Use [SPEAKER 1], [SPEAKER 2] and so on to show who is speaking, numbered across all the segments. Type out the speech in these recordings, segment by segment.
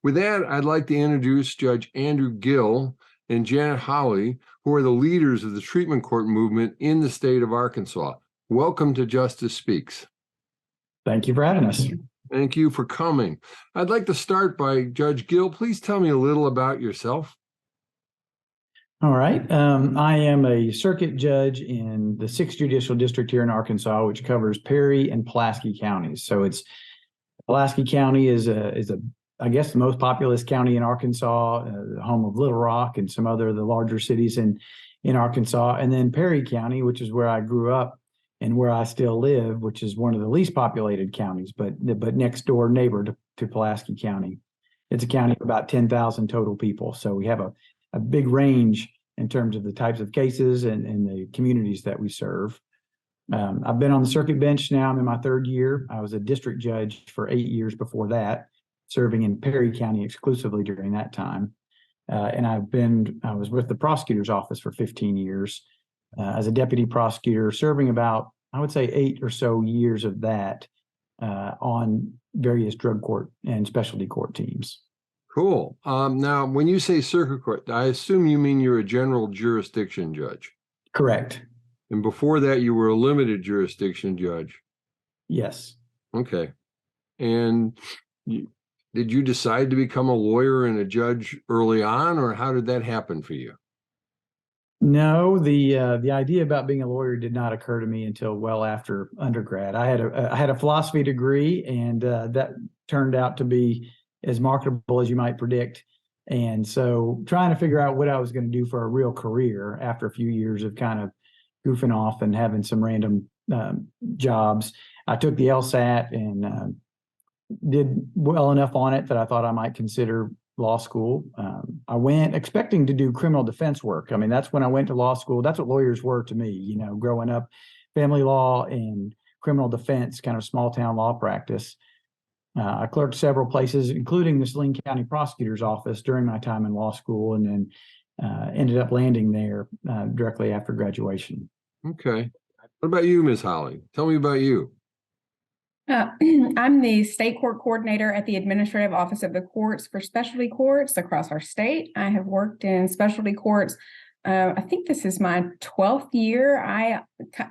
[SPEAKER 1] With that, I'd like to introduce Judge Andrew Gill and Janet Hawley, who are the leaders of the treatment court movement in the state of Arkansas. Welcome to Justice Speaks.
[SPEAKER 2] Thank you for having us.
[SPEAKER 1] Thank you for coming. I'd like to start by Judge Gill. Please tell me a little about yourself.
[SPEAKER 2] All right. I am a circuit judge in the 6th Judicial District here in Arkansas, which covers Perry and Pulaski counties. So Pulaski County is I guess the most populous county in Arkansas, the home of Little Rock and some other of the larger cities in Arkansas. And then Perry County, which is where I grew up and where I still live, which is one of the least populated counties, but next door neighbor to Pulaski County. It's a county of about 10,000 total people. So we have a big range in terms of the types of cases and the communities that we serve. I've been on the circuit bench now. I'm in my 3rd year. I was a district judge for 8 years before that, serving in Perry County exclusively during that time. And I was with the prosecutor's office for 15 years as a deputy prosecutor, serving about, I would say, 8 or so years of that on various drug court and specialty court teams.
[SPEAKER 1] Cool. Now, when you say circuit court, I assume you mean you're a general jurisdiction judge.
[SPEAKER 2] Correct.
[SPEAKER 1] And before that, you were a limited jurisdiction judge.
[SPEAKER 2] Yes.
[SPEAKER 1] Okay. And did you decide to become a lawyer and a judge early on, or how did that happen for you?
[SPEAKER 2] No, the idea about being a lawyer did not occur to me until well after undergrad. I had a philosophy degree, and that turned out to be as marketable as you might predict. And so trying to figure out what I was going to do for a real career after a few years of kind of goofing off and having some random jobs, I took the LSAT and did well enough on it that I thought I might consider law school. I went expecting to do criminal defense work. I mean, that's when I went to law school. That's what lawyers were to me, growing up, family law and criminal defense, kind of small town law practice. I clerked several places, including the Saline County Prosecutor's Office during my time in law school, and then ended up landing there directly after graduation.
[SPEAKER 1] Okay. What about you, Ms. Hawley? Tell me about you.
[SPEAKER 3] I'm the state court coordinator at the Administrative Office of the Courts for specialty courts across our state. I have worked in specialty courts. I think this is my 12th year. I,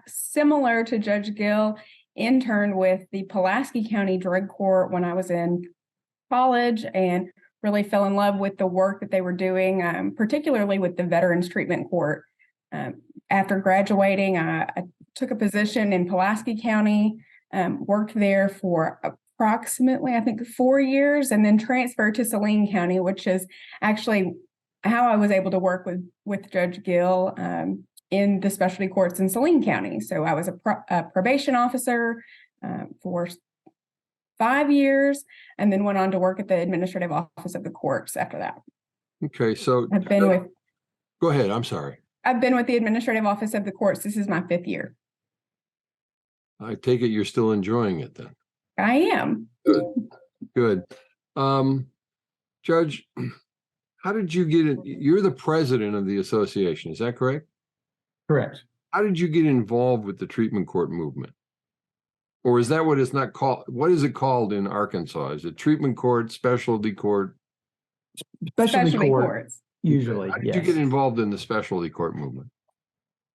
[SPEAKER 3] similar to Judge Gill, interned with the Pulaski County Drug Court when I was in college and really fell in love with the work that they were doing, particularly with the Veterans Treatment Court. After graduating, I took a position in Pulaski County, worked there for approximately, I think, 4 years, and then transferred to Saline County, which is actually how I was able to work with Judge Gill in the specialty courts in Saline County. So I was a probation officer for 5 years, and then went on to work at the Administrative Office of the Courts after that.
[SPEAKER 1] Okay, so go ahead. I'm sorry.
[SPEAKER 3] I've been with the Administrative Office of the Courts. This is my 5th year.
[SPEAKER 1] I take it you're still enjoying it then.
[SPEAKER 3] I am.
[SPEAKER 1] Good. Judge, how did you get in? You're the president of the association, is that correct?
[SPEAKER 2] Correct.
[SPEAKER 1] How did you get involved with the treatment court movement? Or is that what it's not called? What is it called in Arkansas? Is it treatment court, specialty court?
[SPEAKER 2] Specialty courts, usually.
[SPEAKER 1] How did you get involved in the specialty court movement?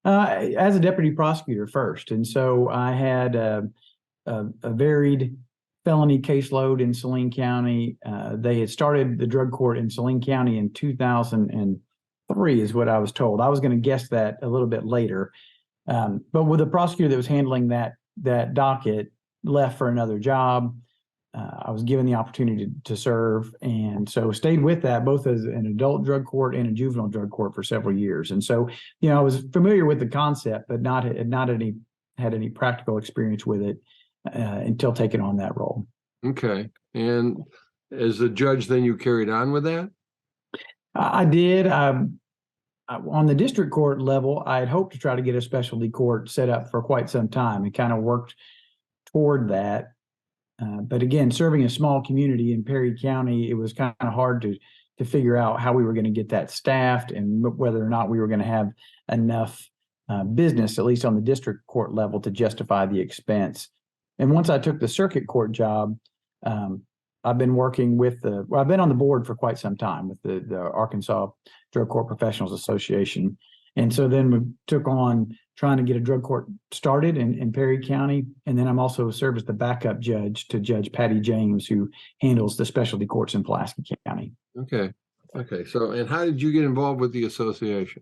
[SPEAKER 2] As a deputy prosecutor first. And so I had a varied felony caseload in Saline County. They had started the drug court in Saline County in 2003 is what I was told. I was going to guess that a little bit later. But with the prosecutor that was handling that docket left for another job, I was given the opportunity to serve, and so stayed with that both as an adult drug court and a juvenile drug court for several years. And so, I was familiar with the concept, but not had any practical experience with it until taking on that role.
[SPEAKER 1] Okay. And as a judge, then you carried on with that?
[SPEAKER 2] I did. On the district court level, I had hoped to try to get a specialty court set up for quite some time and kind of worked toward that. But again, serving a small community in Perry County, it was kind of hard to figure out how we were going to get that staffed and whether or not we were going to have enough business, at least on the district court level, to justify the expense. And once I took the circuit court job, I've been working with I've been on the board for quite some time with the Arkansas Drug Court Professionals Association. And so then we took on trying to get a drug court started in Perry County. And then I'm also served as the backup judge to Judge Patty James, who handles the specialty courts in Pulaski County.
[SPEAKER 1] Okay. Okay. So, and how did you get involved with the association?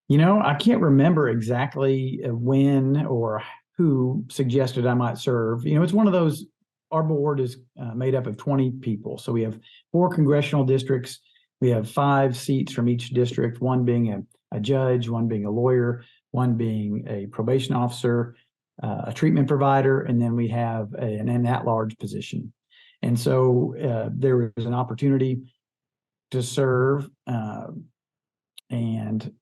[SPEAKER 2] You know, I can't remember exactly when or who suggested I might serve. You know, it's one of those, our board is made up of 20 people. So we have 4 congressional districts. We have 5 seats from each district, one being a judge, one being a lawyer, one being a probation officer, a treatment provider, and then we have an at-large position. And so there was an opportunity to serve, and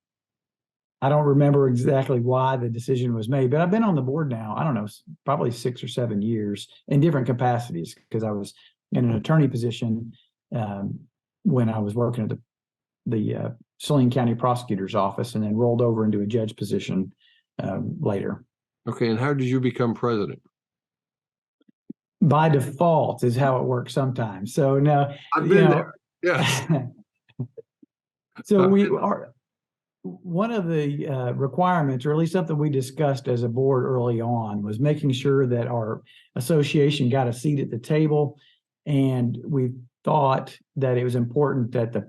[SPEAKER 2] I don't remember exactly why the decision was made, but I've been on the board now, I don't know, probably 6 or 7 years in different capacities, because I was in an attorney position when I was working at the Saline County Prosecutor's Office, and then rolled over into a judge position later.
[SPEAKER 1] Okay. And how did you become president?
[SPEAKER 2] By default is how it works sometimes. So no,
[SPEAKER 1] I've been there. Yes.
[SPEAKER 2] So we are, one of the requirements, or at least something we discussed as a board early on, was making sure that our association got a seat at the table. And we thought that it was important that the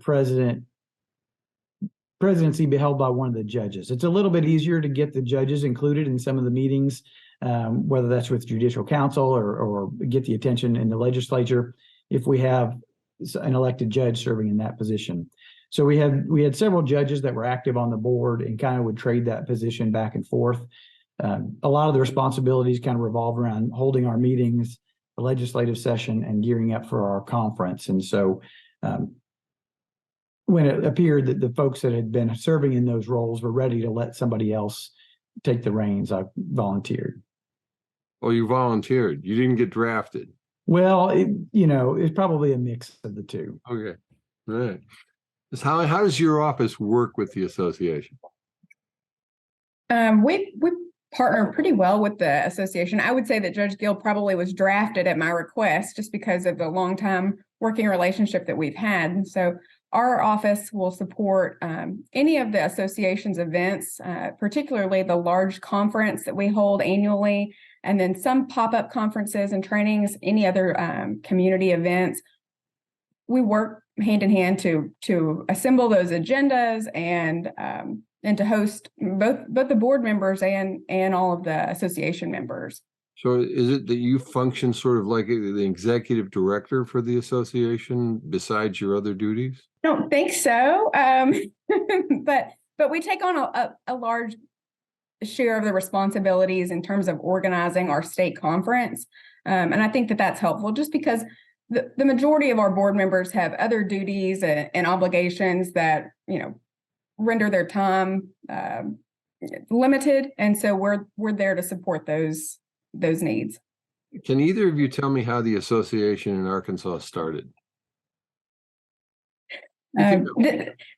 [SPEAKER 2] presidency be held by one of the judges. It's a little bit easier to get the judges included in some of the meetings, whether that's with judicial council or get the attention in the legislature, if we have an elected judge serving in that position. So we had several judges that were active on the board and kind of would trade that position back and forth. A lot of the responsibilities kind of revolve around holding our meetings, the legislative session, and gearing up for our conference. And so when it appeared that the folks that had been serving in those roles were ready to let somebody else take the reins, I volunteered.
[SPEAKER 1] Oh, you volunteered. You didn't get drafted.
[SPEAKER 2] Well, it's probably a mix of the two.
[SPEAKER 1] Okay. All right. How does your office work with the association?
[SPEAKER 3] We partner pretty well with the association. I would say that Judge Gill probably was drafted at my request just because of the long time working relationship that we've had. And so our office will support any of the association's events, particularly the large conference that we hold annually, and then some pop-up conferences and trainings, any other community events. We work hand in hand to assemble those agendas and to host both the board members and all of the association members.
[SPEAKER 1] So is it that you function sort of like the executive director for the association besides your other duties?
[SPEAKER 3] I don't think so, but we take on a large share of the responsibilities in terms of organizing our state conference, and I think that that's helpful just because the majority of our board members have other duties and obligations that render their time limited, and so we're there to support those needs.
[SPEAKER 1] Can either of you tell me how the association in Arkansas started?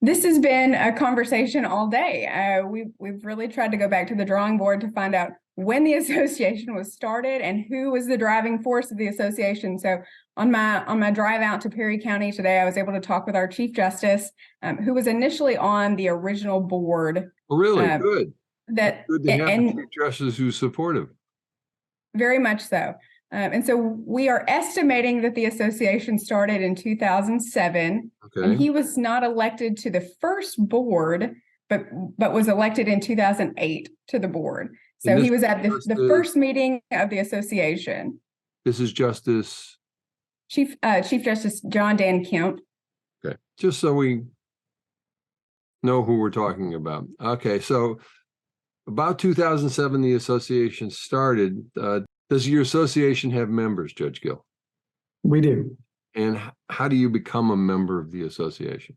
[SPEAKER 3] This has been a conversation all day. We've really tried to go back to the drawing board to find out when the association was started and who was the driving force of the association. So on my drive out to Perry County today, I was able to talk with our Chief Justice, who was initially on the original board.
[SPEAKER 1] Oh, really? Good.
[SPEAKER 3] Good
[SPEAKER 1] to have the Chief Justice who's supportive.
[SPEAKER 3] Very much so. And so we are estimating that the association started in 2007, and he was not elected to the first board, but was elected in 2008 to the board. So he was at the first meeting of the association.
[SPEAKER 1] This is
[SPEAKER 3] Chief Justice John Dan Kemp.
[SPEAKER 1] Okay, just so we know who we're talking about. Okay, so about 2007, the association started. Does your association have members, Judge Gill?
[SPEAKER 2] We do.
[SPEAKER 1] And how do you become a member of the association?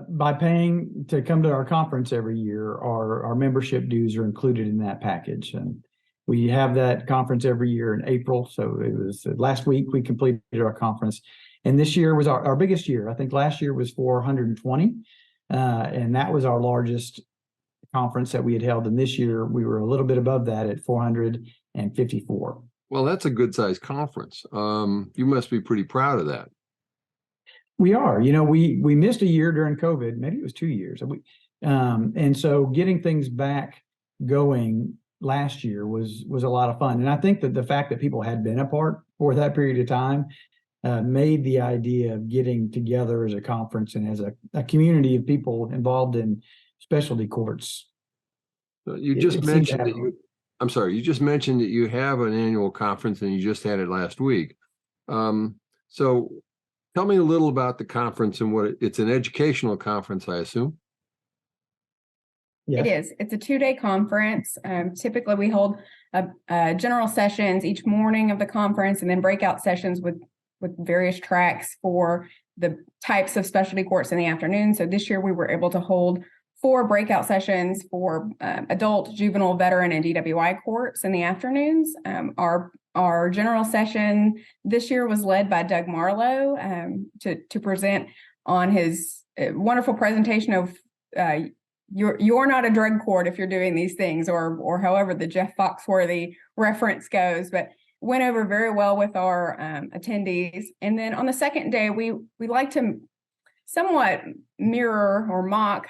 [SPEAKER 2] By paying to come to our conference every year. Our membership dues are included in that package. And we have that conference every year in April. So it was last week we completed our conference. And this year was our biggest year. I think last year was 420. And that was our largest conference that we had held. And this year we were a little bit above that at 454.
[SPEAKER 1] Well, that's a good sized conference. You must be pretty proud of that.
[SPEAKER 2] We are, we missed a year during COVID, maybe it was 2 years. And so getting things back going last year was a lot of fun. And I think that the fact that people had been apart for that period of time made the idea of getting together as a conference and as a community of people involved in specialty courts.
[SPEAKER 1] You just mentioned that I'm sorry, you just mentioned that you have an annual conference and you just had it last week. So tell me a little about the conference and what it's an educational conference, I assume.
[SPEAKER 3] Yes. It is. It's a 2-day conference. Typically, we hold general sessions each morning of the conference, and then breakout sessions with various tracks for the types of specialty courts in the afternoon. So this year, we were able to hold 4 breakout sessions for adult, juvenile, veteran, and DWI courts in the afternoons. Our general session this year was led by Doug Marlowe to present on his wonderful presentation of you're not a drug court if you're doing these things, or however the Jeff Foxworthy reference goes, but went over very well with our attendees. And then on the second day, we like to somewhat mirror or mock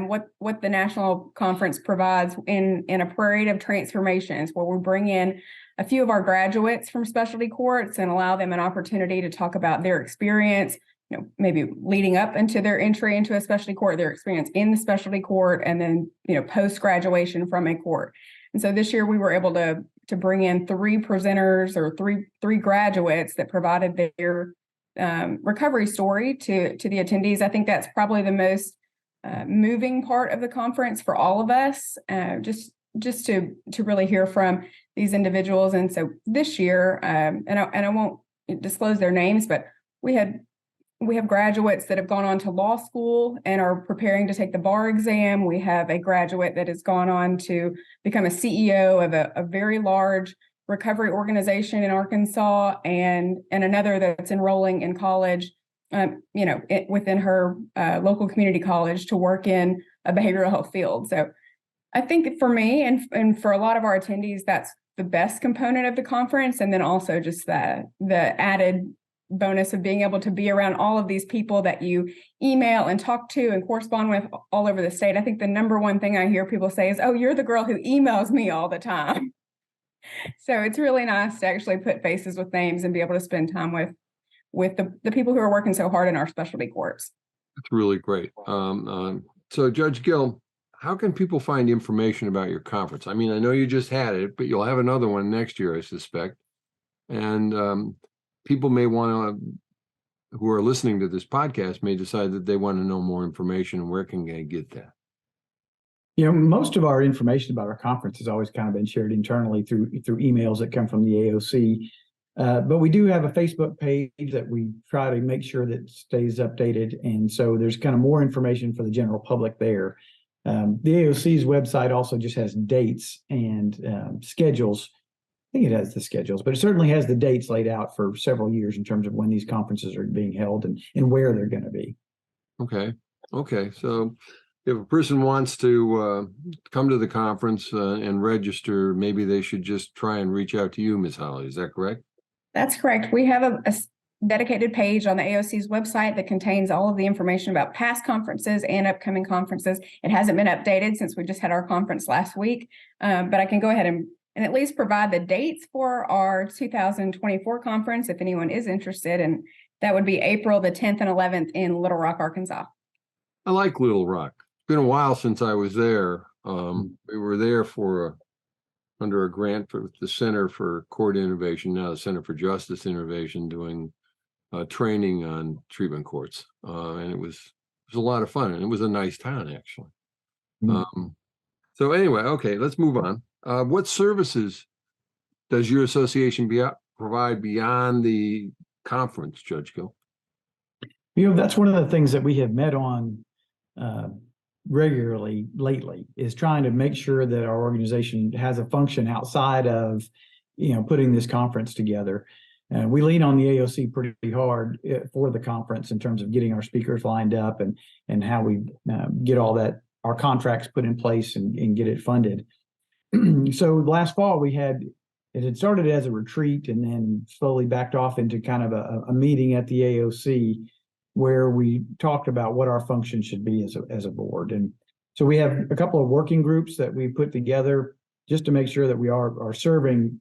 [SPEAKER 3] what the national conference provides in a parade of transformations, where we bring in a few of our graduates from specialty courts and allow them an opportunity to talk about their experience, maybe leading up into their entry into a specialty court, their experience in the specialty court, and then, post-graduation from a court. And so this year we were able to bring in 3 presenters or three graduates that provided their recovery story to the attendees. I think that's probably the most moving part of the conference for all of us, just to really hear from these individuals. And so this year, and I won't disclose their names, but we have graduates that have gone on to law school and are preparing to take the bar exam. We have a graduate that has gone on to become a CEO of a very large recovery organization in Arkansas, and another that's enrolling in college, within her local community college to work in a behavioral health field. So I think for me and for a lot of our attendees, that's the best component of the conference. And then also just the added bonus of being able to be around all of these people that you email and talk to and correspond with all over the state. I think the number one thing I hear people say is, "Oh, you're the girl who emails me all the time." So it's really nice to actually put faces with names and be able to spend time with the people who are working so hard in our specialty courts.
[SPEAKER 1] That's really great. So Judge Gill, how can people find information about your conference? I mean, I know you just had it, but you'll have another one next year, I suspect. And people may want to, who are listening to this podcast, may decide that they want to know more information. And where can they get that?
[SPEAKER 2] Most of our information about our conference has always kind of been shared internally through emails that come from the AOC. But we do have a Facebook page that we try to make sure that stays updated. And so there's kind of more information for the general public there. The AOC's website also just has dates and schedules. I think it has the schedules, but it certainly has the dates laid out for several years in terms of when these conferences are being held and where they're going to be.
[SPEAKER 1] Okay. So if a person wants to come to the conference and register, maybe they should just try and reach out to you, Ms. Hawley. Is that correct?
[SPEAKER 3] That's correct. We have a dedicated page on the AOC's website that contains all of the information about past conferences and upcoming conferences. It hasn't been updated since we just had our conference last week, but I can go ahead and at least provide the dates for our 2024 conference if anyone is interested. And that would be April the 10th and 11th in Little Rock, Arkansas.
[SPEAKER 1] I like Little Rock. It's been a while since I was there. We were there under a grant for the Center for Court Innovation, now the Center for Justice Innovation, doing training on treatment courts. And it was a lot of fun. And it was a nice town, actually. So anyway, okay, let's move on. What services does your association provide beyond the conference, Judge Gill?
[SPEAKER 2] That's one of the things that we have met on regularly lately, is trying to make sure that our organization has a function outside of, putting this conference together. We lean on the AOC pretty hard for the conference in terms of getting our speakers lined up and how we get all that, our contracts put in place and get it funded. So last fall we had it had started as a retreat and then slowly backed off into kind of a meeting at the AOC where we talked about what our function should be as a board. And so we have a couple of working groups that we put together just to make sure that we are serving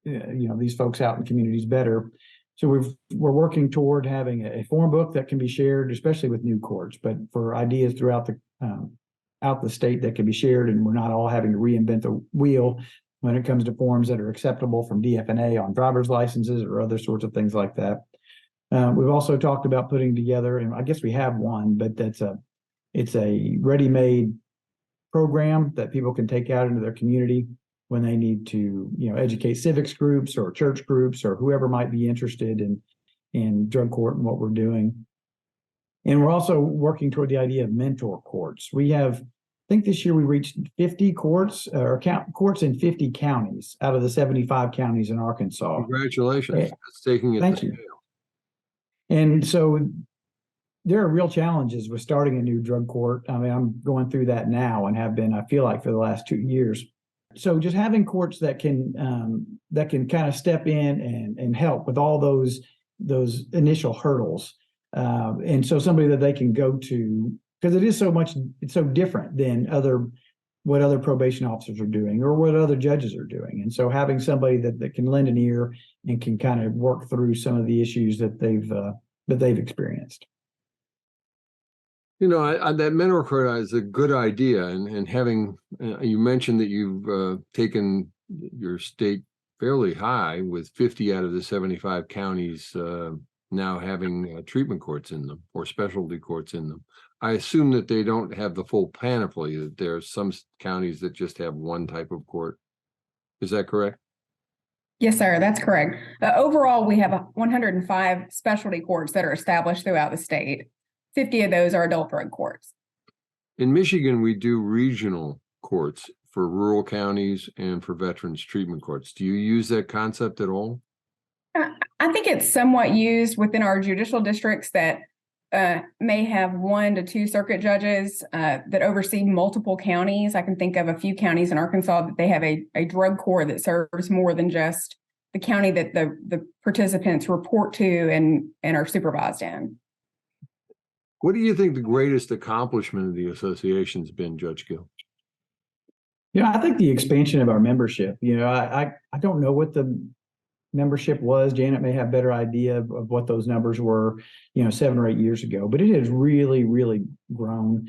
[SPEAKER 2] these folks out in communities better. So we're working toward having a form book that can be shared, especially with new courts, but for ideas throughout the state that can be shared, and we're not all having to reinvent the wheel when it comes to forms that are acceptable from DFNA on driver's licenses or other sorts of things like that. We've also talked about putting together, and I guess we have one, but it's a ready-made program that people can take out into their community when they need to, educate civics groups or church groups or whoever might be interested in drug court and what we're doing. And we're also working toward the idea of mentor courts. We have, I think this year we reached 50 courts or courts in 50 counties out of the 75 counties in Arkansas.
[SPEAKER 1] Congratulations. That's taking it
[SPEAKER 2] Thank
[SPEAKER 1] to
[SPEAKER 2] you.
[SPEAKER 1] scale.
[SPEAKER 2] And so there are real challenges with starting a new drug court. I mean, I'm going through that now and have been, I feel like, for the last 2 years. So just having courts that can kind of step in and help with all those initial hurdles. And so somebody that they can go to, because it's so different than what other probation officers are doing or what other judges are doing. And so having somebody that can lend an ear and can kind of work through some of the issues that they've experienced.
[SPEAKER 1] That mentor court is a good idea, and having you mentioned that you've taken your state fairly high with 50 out of the 75 counties now having treatment courts in them or specialty courts in them. I assume that they don't have the full panoply, that there are some counties that just have one type of court. Is that correct?
[SPEAKER 3] Yes, sir, that's correct. Overall, we have 105 specialty courts that are established throughout the state. 50 of those are adult drug courts.
[SPEAKER 1] In Michigan, we do regional courts for rural counties and for veterans treatment courts. Do you use that concept at all?
[SPEAKER 3] I think it's somewhat used within our judicial districts that may have 1 to 2 circuit judges that oversee multiple counties. I can think of a few counties in Arkansas that they have a drug court that serves more than just the county that the participants report to and are supervised in.
[SPEAKER 1] What do you think the greatest accomplishment of the association's been, Judge Gill?
[SPEAKER 2] I think the expansion of our membership. I don't know what the membership was. Janet may have a better idea of what those numbers were, 7 or 8 years ago, but it has really, really grown.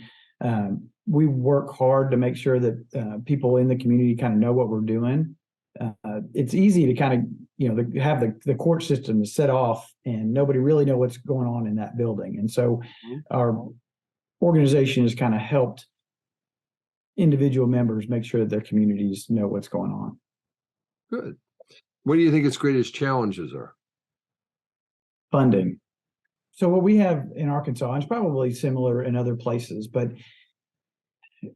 [SPEAKER 2] We work hard to make sure that people in the community kind of know what we're doing. It's easy to kind of, have the court system set off and nobody really know what's going on in that building. And so our organization has kind of helped individual members make sure that their communities know what's going on.
[SPEAKER 1] Good. What do you think its greatest challenges are?
[SPEAKER 2] Funding. So what we have in Arkansas, and it's probably similar in other places, but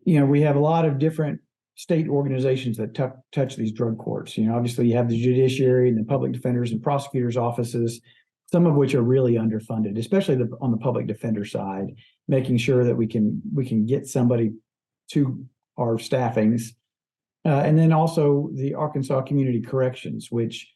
[SPEAKER 2] we have a lot of different state organizations that touch these drug courts. Obviously you have the judiciary and the public defenders and prosecutors' offices, some of which are really underfunded, especially on the public defender side, making sure that we can get somebody to our staffings. And then also the Arkansas Community Corrections, which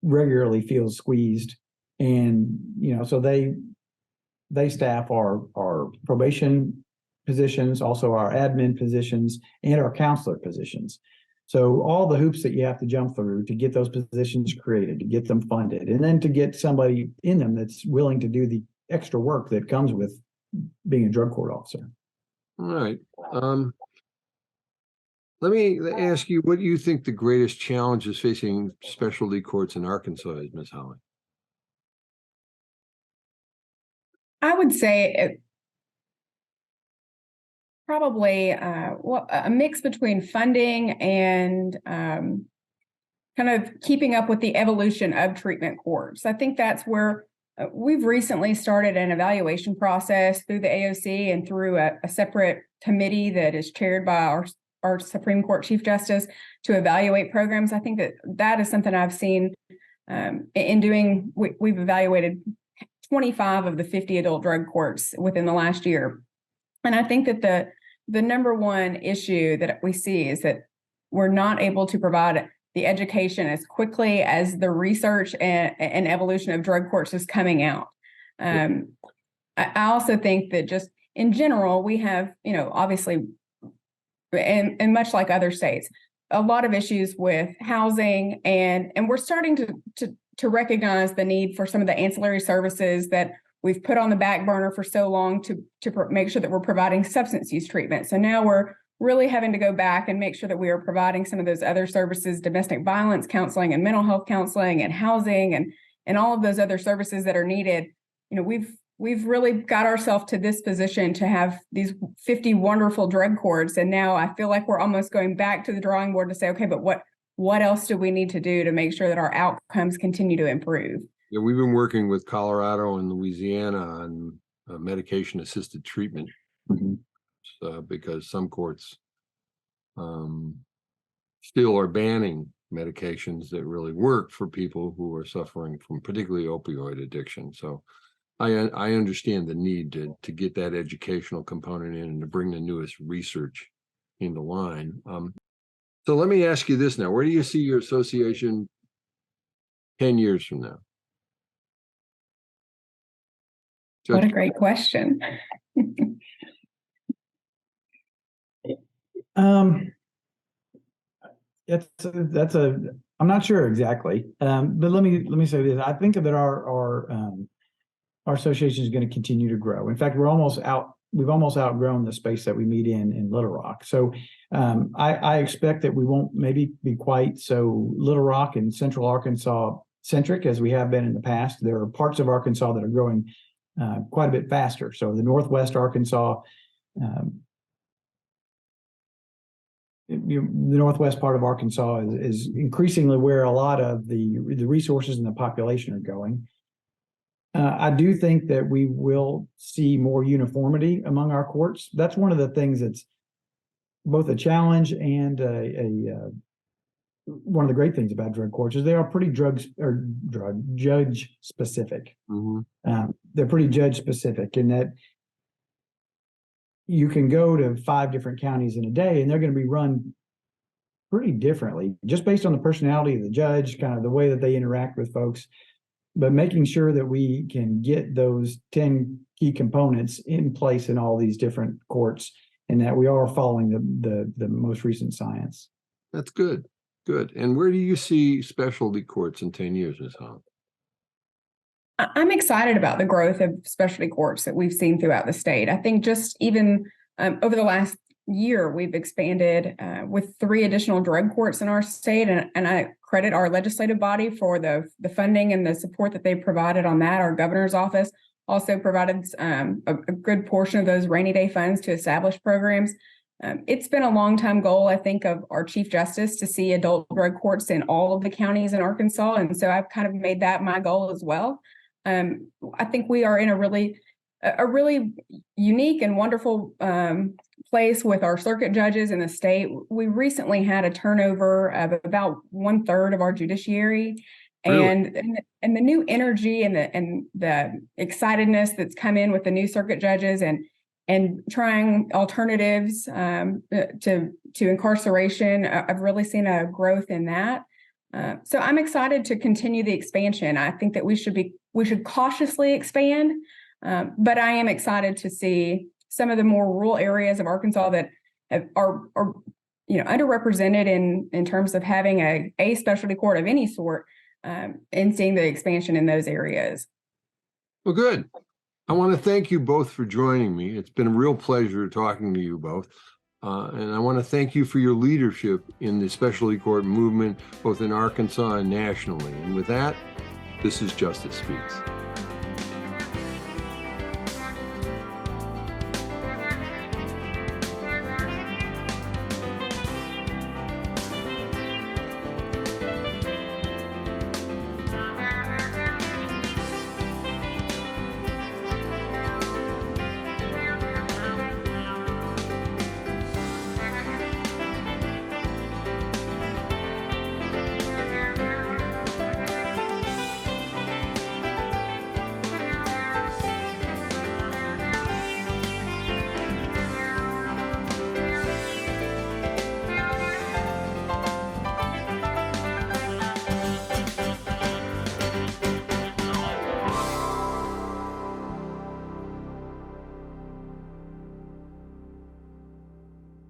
[SPEAKER 2] regularly feels squeezed. And, so they staff our probation positions, also our admin positions, and our counselor positions. So all the hoops that you have to jump through to get those positions created, to get them funded, and then to get somebody in them that's willing to do the extra work that comes with being a drug court officer.
[SPEAKER 1] All right. Let me ask you, what do you think the greatest challenges facing specialty courts in Arkansas is, Ms. Hawley?
[SPEAKER 3] I would say probably a mix between funding and kind of keeping up with the evolution of treatment courts. I think that's where we've recently started an evaluation process through the AOC and through a separate committee that is chaired by our Supreme Court Chief Justice to evaluate programs. I think that is something I've seen in doing. We've evaluated 25 of the 50 adult drug courts within the last year. And I think that the number one issue that we see is that we're not able to provide the education as quickly as the research and evolution of drug courts is coming out. I also think that just in general, we have, obviously, and much like other states, a lot of issues with housing, and we're starting to recognize the need for some of the ancillary services that we've put on the back burner for so long to make sure that we're providing substance use treatment. So now we're really having to go back and make sure that we are providing some of those other services, domestic violence counseling and mental health counseling and housing and all of those other services that are needed. We've really got ourselves to this position to have these 50 wonderful drug courts. And now I feel like we're almost going back to the drawing board to say, okay, but what else do we need to do to make sure that our outcomes continue to improve?
[SPEAKER 1] Yeah, we've been working with Colorado and Louisiana on medication-assisted treatment because some courts still are banning medications that really work for people who are suffering from particularly opioid addiction. So I understand the need to get that educational component in and to bring the newest research into line. So let me ask you this now: where do you see your association 10 years from now?
[SPEAKER 3] What a great question.
[SPEAKER 2] I'm not sure exactly, but let me say this. I think that our association is going to continue to grow. In fact, we've almost outgrown the space that we meet in Little Rock. So I expect that we won't maybe be quite so Little Rock and Central Arkansas centric as we have been in the past. There are parts of Arkansas that are growing quite a bit faster. So the Northwest Arkansas, the northwest part of Arkansas is increasingly where a lot of the resources and the population are going. I do think that we will see more uniformity among our courts. That's one of the things that's both a challenge and one of the great things about drug courts is they are pretty judge specific. They're pretty judge specific in that you can go to 5 different counties in a day and they're going to be run pretty differently just based on the personality of the judge, kind of the way that they interact with folks, but making sure that we can get those 10 key components in place in all these different courts and that we are following the most recent science.
[SPEAKER 1] That's good. Good. And where do you see specialty courts in 10 years, Ms. Hawley?
[SPEAKER 3] I'm excited about the growth of specialty courts that we've seen throughout the state. I think just even over the last year, we've expanded with 3 additional drug courts in our state. And I credit our legislative body for the funding and the support that they provided on that. Our governor's office also provided a good portion of those rainy day funds to establish programs. It's been a long time goal, I think, of our Chief Justice to see adult drug courts in all of the counties in Arkansas. And so I've kind of made that my goal as well. I think we are in a really unique and wonderful place with our circuit judges in the state. We recently had a turnover of about 1/3 of our judiciary. Really? And the new energy and the excitedness that's come in with the new circuit judges and trying alternatives to incarceration, I've really seen a growth in that. So I'm excited to continue the expansion. I think that we should cautiously expand, but I am excited to see some of the more rural areas of Arkansas that are underrepresented in terms of having a specialty court of any sort, and seeing the expansion in those areas.
[SPEAKER 1] Well, good. I want to thank you both for joining me. It's been a real pleasure talking to you both. And I want to thank you for your leadership in the specialty court movement, both in Arkansas and nationally. And with that, this is Justice Speaks.